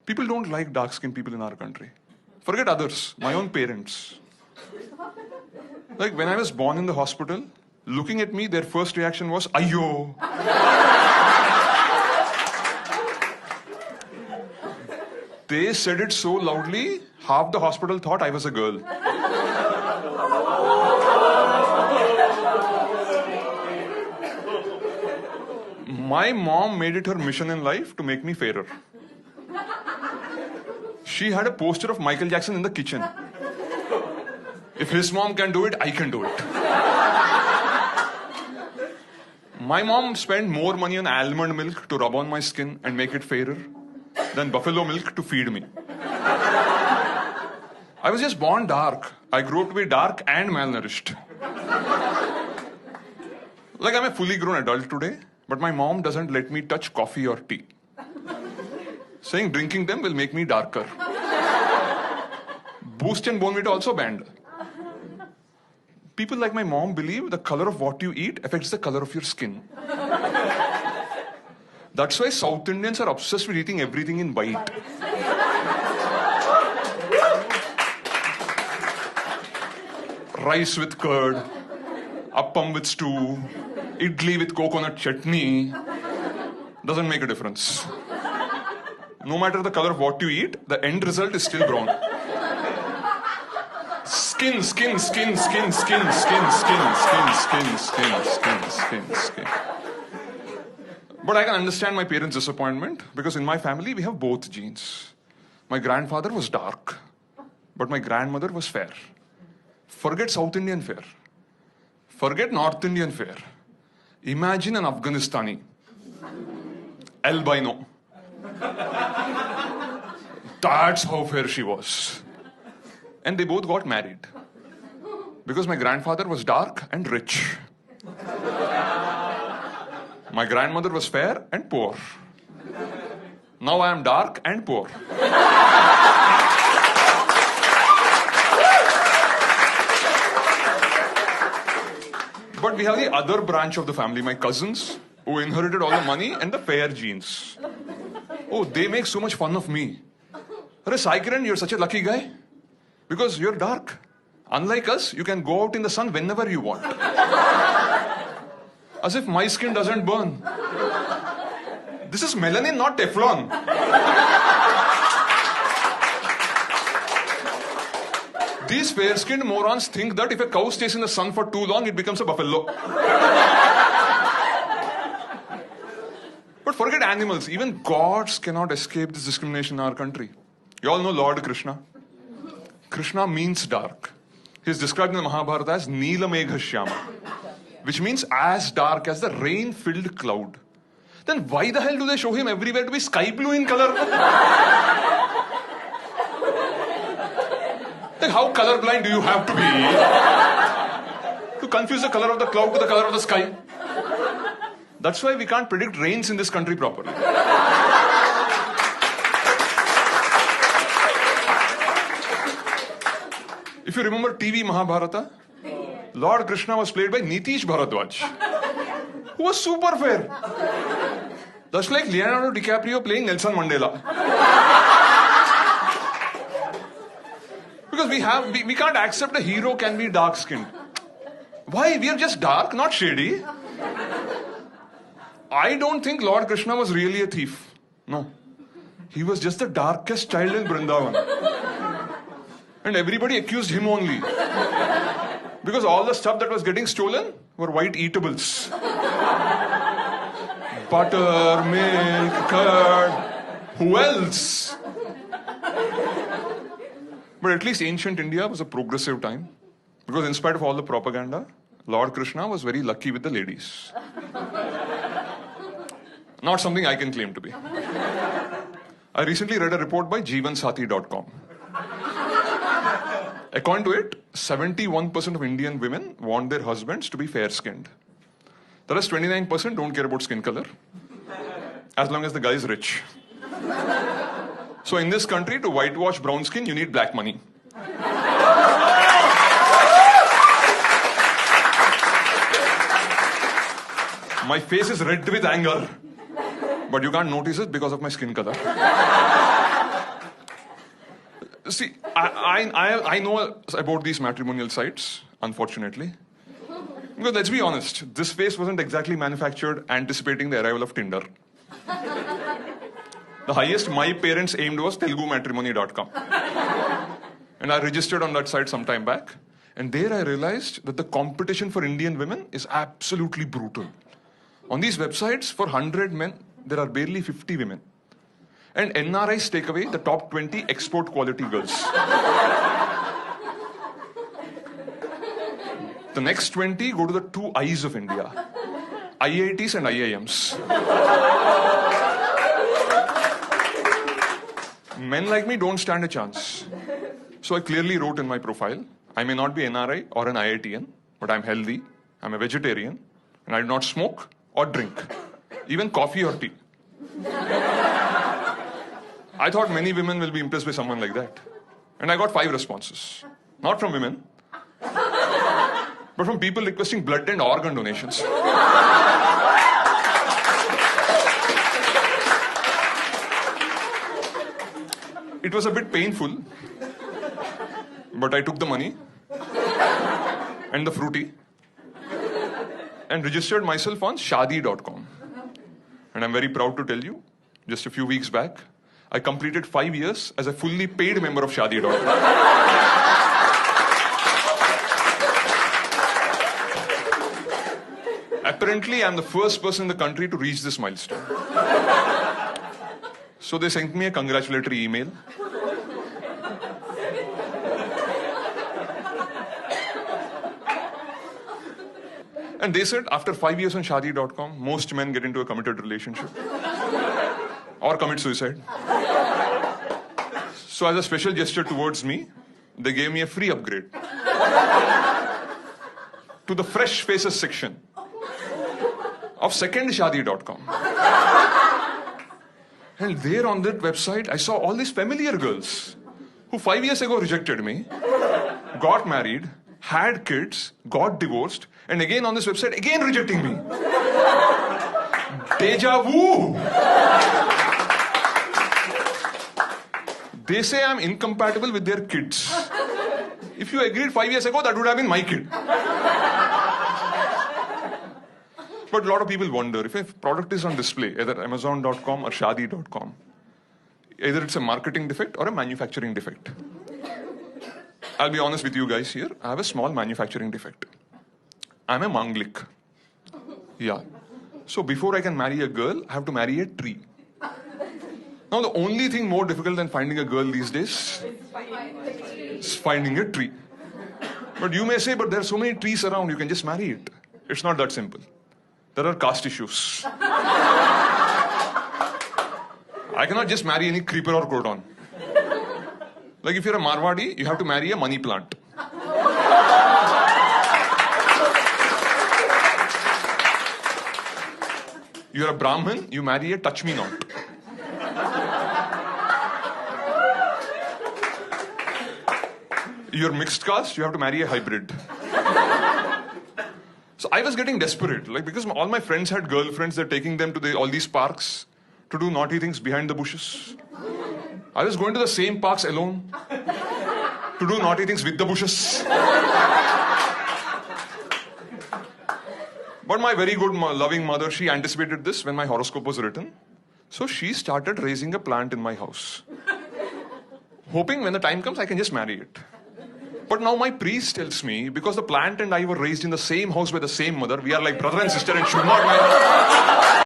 People don't like dark-skinned people in our country. Forget others, my own parents. Like when I was born in the hospital, looking at me, their first reaction was, Ayyo! They said it so loudly, half the hospital thought I was a girl. My mom made it her mission in life to make me fairer. She had a poster of Michael Jackson in the kitchen. If his mom can do it, I can do it. My mom spent more money on almond milk to rub on my skin and make it fairer than buffalo milk to feed me. I was just born dark. I grew up to be dark and malnourished. Like I'm a fully grown adult today, but my mom doesn't let me touch coffee or tea. Saying drinking them will make me darker. Boost and Bonvita also banned. People like my mom believe the color of what you eat affects the color of your skin. That's why South Indians are obsessed with eating everything in white. Rice with curd, appam with stew, idli with coconut chutney. Doesn't make a difference. No matter the color of what you eat, the end result is still brown. Skin, skin, skin, skin, skin, skin, skin, skin, skin, skin, skin, skin, skin. But I can understand my parents' disappointment because in my family we have both genes. My grandfather was dark, but my grandmother was fair. Forget South Indian fair. Forget North Indian fair. Imagine an Afghanistani. Albino. That's how fair she was. And they both got married. Because my grandfather was dark and rich. My grandmother was fair and poor. Now I am dark and poor. But we have the other branch of the family, my cousins, who inherited all the money and the fair genes. Oh, they make so much fun of me. Arey Sai Kiran, you're such a lucky guy. Because you're dark. Unlike us, you can go out in the sun whenever you want. As if my skin doesn't burn. This is melanin, not Teflon. These fair-skinned morons think that if a cow stays in the sun for too long, it becomes a buffalo. But forget animals. Even gods cannot escape this discrimination in our country. You all know Lord Krishna. Krishna means dark. He is described in the Mahabharata as Neela Megha Shyama, which means as dark as the rain-filled cloud. Then why the hell do they show him everywhere to be sky blue in color? Like how colorblind do you have to be to confuse the color of the cloud with the color of the sky? That's why we can't predict rains in this country properly. If you remember TV Mahabharata, Lord Krishna was played by Nitish Bharadwaj, who was super fair. That's like Leonardo DiCaprio playing Nelson Mandela. Because we can't accept a hero can be dark-skinned. Why? We are just dark, not shady. I don't think Lord Krishna was really a thief. No. He was just the darkest child in Vrindavan. And everybody accused him only. Because all the stuff that was getting stolen were white eatables. Butter, milk, curd. Who else? But at least ancient India was a progressive time. Because in spite of all the propaganda, Lord Krishna was very lucky with the ladies. Not something I can claim to be. I recently read a report by jeevansathi.com. According to it, 71% of Indian women want their husbands to be fair-skinned. The rest 29% don't care about skin color, as long as the guy is rich. So in this country, to whitewash brown skin, you need black money. My face is red with anger, but you can't notice it because of my skin color. See, I know about these matrimonial sites, unfortunately. Because let's be honest, this face wasn't exactly manufactured anticipating the arrival of Tinder. The highest my parents aimed was telugumatrimony.com. And I registered on that site some time back. And there I realized that the competition for Indian women is absolutely brutal. On these websites, for 100 men, there are barely 50 women. And NRIs take away the top 20 export quality girls. The next 20 go to the two eyes of India, IITs and IIMs. Men like me don't stand a chance. So I clearly wrote in my profile, I may not be NRI or an IITian, but I'm healthy, I'm a vegetarian, and I do not smoke or drink, even coffee or tea. I thought many women will be impressed by someone like that. And I got 5 responses. Not from women, but from people requesting blood and organ donations. It was a bit painful, but I took the money and the fruity and registered myself on Shaadi.com. And I'm very proud to tell you, just a few weeks back, I completed 5 years as a fully paid member of Shaadi.com. Apparently, I'm the first person in the country to reach this milestone. So they sent me a congratulatory email. And they said, after 5 years on Shaadi.com, most men get into a committed relationship or commit suicide. So as a special gesture towards me, they gave me a free upgrade to the Fresh Faces section of second Shaadi.com. And there on that website, I saw all these familiar girls who 5 years ago rejected me, got married, had kids, got divorced, and again on this website, again rejecting me. Deja vu! They say I'm incompatible with their kids. If you agreed 5 years ago, that would have been my kid. But a lot of people wonder, if a product is on display, either Amazon.com or Shaadi.com, either it's a marketing defect or a manufacturing defect. I'll be honest with you guys here, I have a small manufacturing defect. I'm a Manglik. Yeah. So before I can marry a girl, I have to marry a tree. Now the only thing more difficult than finding a girl these days is finding a tree. But you may say, but there are so many trees around, you can just marry it. It's not that simple. There are caste issues. I cannot just marry any creeper or croton. Like if you're a Marwadi, you have to marry a money plant. You're a Brahmin, you marry a touch-me-not. You're mixed caste, you have to marry a hybrid. So I was getting desperate, like because all my friends had girlfriends, they're taking them to all these parks to do naughty things behind the bushes. I was going to the same parks alone to do naughty things with the bushes. But my very good, loving mother, she anticipated this when my horoscope was written. So she started raising a plant in my house, hoping when the time comes, I can just marry it. But now my priest tells me, because the plant and I were raised in the same house by the same mother, we are like brother and sister and should not marry.